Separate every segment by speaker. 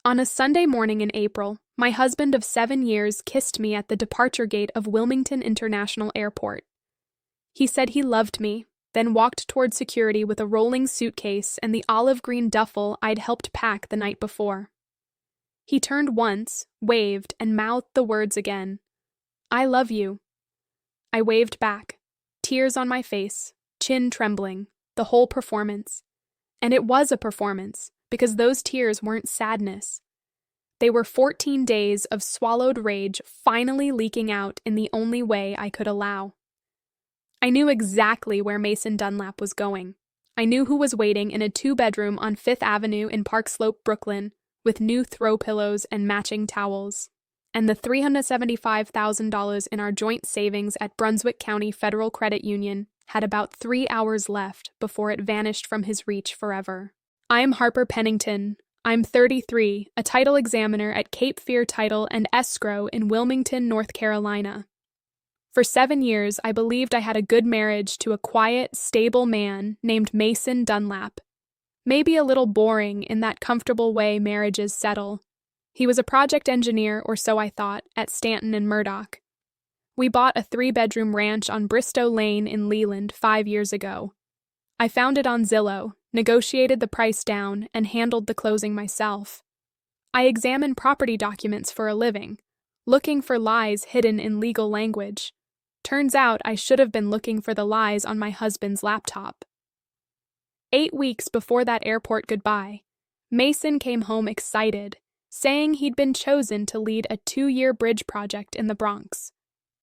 Speaker 1: On a Sunday morning in April, my husband of 7 years kissed me at the departure gate of Wilmington International Airport. He said he loved me, then walked toward security with a rolling suitcase and the olive green duffel I'd helped pack the night before. He turned once, waved, and mouthed the words again. "I love you." I waved back, tears on my face, chin trembling, the whole performance. And it was a performance, because those tears weren't sadness. They were 14 days of swallowed rage finally leaking out in the only way I could allow. I knew exactly where Mason Dunlap was going. I knew who was waiting in a 2-bedroom on 5th Avenue in Park Slope, Brooklyn, with new throw pillows and matching towels, and the $375,000 in our joint savings at Brunswick County Federal Credit Union had about 3 hours left before it vanished from his reach forever. I am Harper Pennington. I'm 33, a title examiner at Cape Fear Title and Escrow in Wilmington, North Carolina. For 7 years, I believed I had a good marriage to a quiet, stable man named Mason Dunlap. Maybe a little boring in that comfortable way marriages settle. He was a project engineer, or so I thought, at Stanton and Murdoch. We bought a 3-bedroom ranch on Bristow Lane in Leland 5 years ago. I found it on Zillow, negotiated the price down, and handled the closing myself. I examine property documents for a living, looking for lies hidden in legal language. Turns out I should have been looking for the lies on my husband's laptop. 8 weeks before that airport goodbye, Mason came home excited, saying he'd been chosen to lead a 2-year bridge project in the Bronx.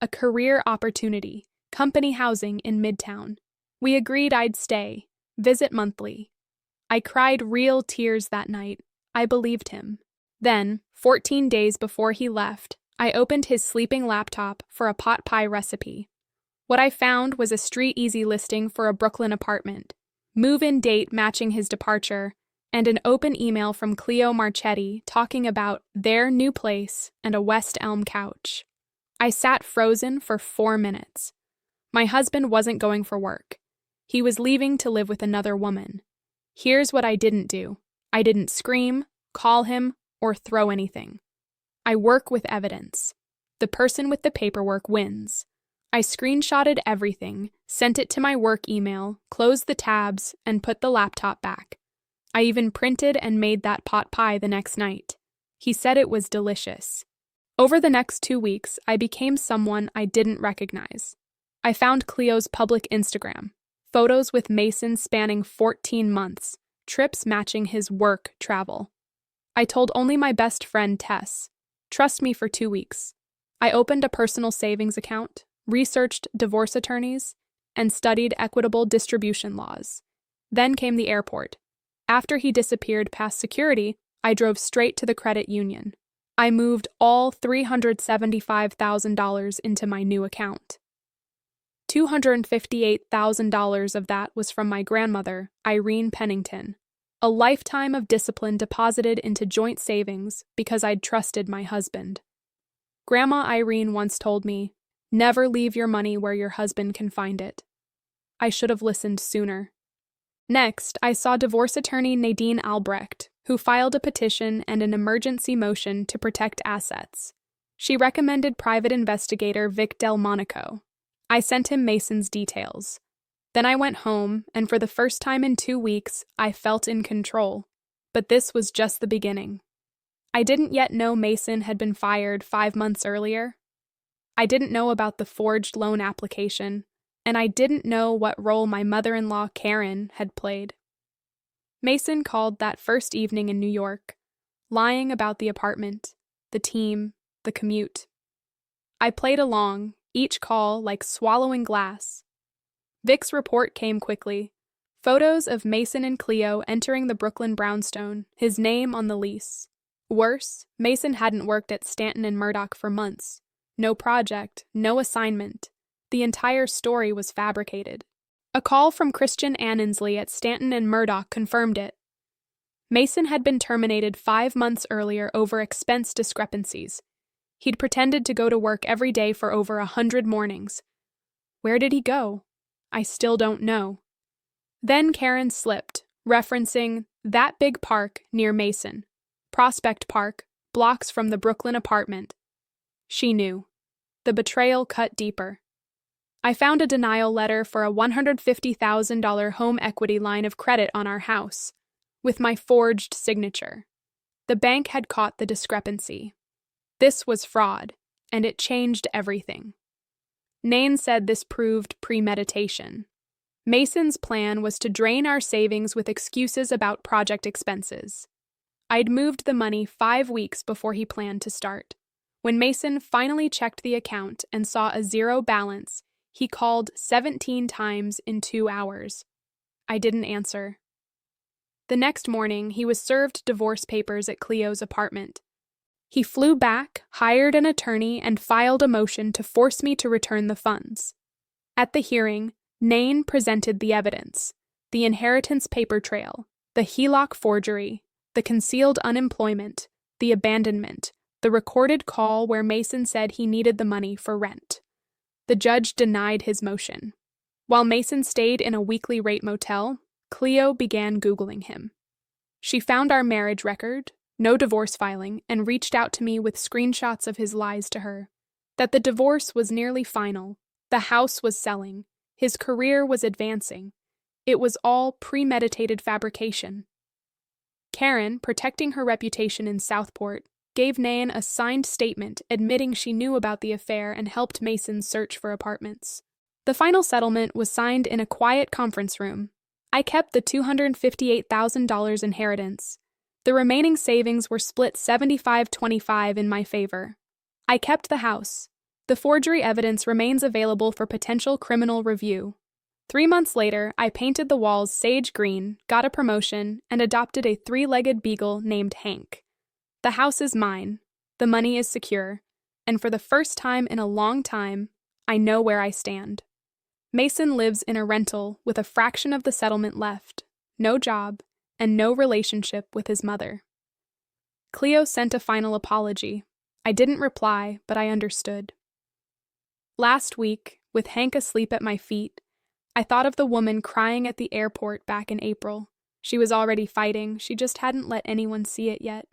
Speaker 1: A career opportunity, company housing in Midtown. We agreed I'd stay, visit monthly. I cried real tears that night. I believed him. Then, 14 days before he left, I opened his sleeping laptop for a pot pie recipe. What I found was a Street Easy listing for a Brooklyn apartment, move-in date matching his departure, and an open email from Cleo Marchetti talking about their new place and a West Elm couch. I sat frozen for 4 minutes. My husband wasn't going for work. He was leaving to live with another woman. Here's what I didn't do. I didn't scream, call him, or throw anything. I work with evidence. The person with the paperwork wins. I screenshotted everything, sent it to my work email, closed the tabs, and put the laptop back. I even printed and made that pot pie the next night. He said it was delicious. Over the next 2 weeks, I became someone I didn't recognize. I found Cleo's public Instagram. Photos with Mason spanning 14 months, trips matching his work travel. I told only my best friend Tess, "Trust me for 2 weeks." I opened a personal savings account, researched divorce attorneys, and studied equitable distribution laws. Then came the airport. After he disappeared past security, I drove straight to the credit union. I moved all $375,000 into my new account. $258,000 of that was from my grandmother, Irene Pennington. A lifetime of discipline deposited into joint savings because I'd trusted my husband. Grandma Irene once told me, "Never leave your money where your husband can find it." I should have listened sooner. Next, I saw divorce attorney Nadine Albrecht, who filed a petition and an emergency motion to protect assets. She recommended private investigator Vic Delmonico. I sent him Mason's details. Then I went home, and for the first time in 2 weeks, I felt in control. But this was just the beginning. I didn't yet know Mason had been fired 5 months earlier. I didn't know about the forged loan application, and I didn't know what role my mother-in-law, Karen, had played. Mason called that first evening in New York, lying about the apartment, the team, the commute. I played along, each call like swallowing glass. Vic's report came quickly. Photos of Mason and Cleo entering the Brooklyn brownstone, his name on the lease. Worse, Mason hadn't worked at Stanton and Murdoch for months. No project, no assignment. The entire story was fabricated. A call from Christian Annensley at Stanton and Murdoch confirmed it. Mason had been terminated 5 months earlier over expense discrepancies. He'd pretended to go to work every day for over 100 mornings. Where did he go? I still don't know. Then Karen slipped, referencing that big park near Mason. Prospect Park, blocks from the Brooklyn apartment. She knew. The betrayal cut deeper. I found a denial letter for a $150,000 home equity line of credit on our house, with my forged signature. The bank had caught the discrepancy. This was fraud, and it changed everything. Nain said this proved premeditation. Mason's plan was to drain our savings with excuses about project expenses. I'd moved the money 5 weeks before he planned to start. When Mason finally checked the account and saw a zero balance, he called 17 times in 2 hours. I didn't answer. The next morning, he was served divorce papers at Cleo's apartment. He flew back, hired an attorney, and filed a motion to force me to return the funds. At the hearing, Nain presented the evidence: the inheritance paper trail, the HELOC forgery, the concealed unemployment, the abandonment, the recorded call where Mason said he needed the money for rent. The judge denied his motion. While Mason stayed in a weekly rate motel, Cleo began Googling him. She found our marriage record, no divorce filing, and reached out to me with screenshots of his lies to her. That the divorce was nearly final, the house was selling, his career was advancing. It was all premeditated fabrication. Karen, protecting her reputation in Southport, gave Nain a signed statement admitting she knew about the affair and helped Mason search for apartments. The final settlement was signed in a quiet conference room. I kept the $258,000 inheritance. The remaining savings were split 75-25 in my favor. I kept the house. The forgery evidence remains available for potential criminal review. 3 months later, I painted the walls sage green, got a promotion, and adopted a 3-legged beagle named Hank. The house is mine, the money is secure, and for the first time in a long time, I know where I stand. Mason lives in a rental with a fraction of the settlement left, no job, and no relationship with his mother. Cleo sent a final apology. I didn't reply, but I understood. Last week, with Hank asleep at my feet, I thought of the woman crying at the airport back in April. She was already fighting, she just hadn't let anyone see it yet.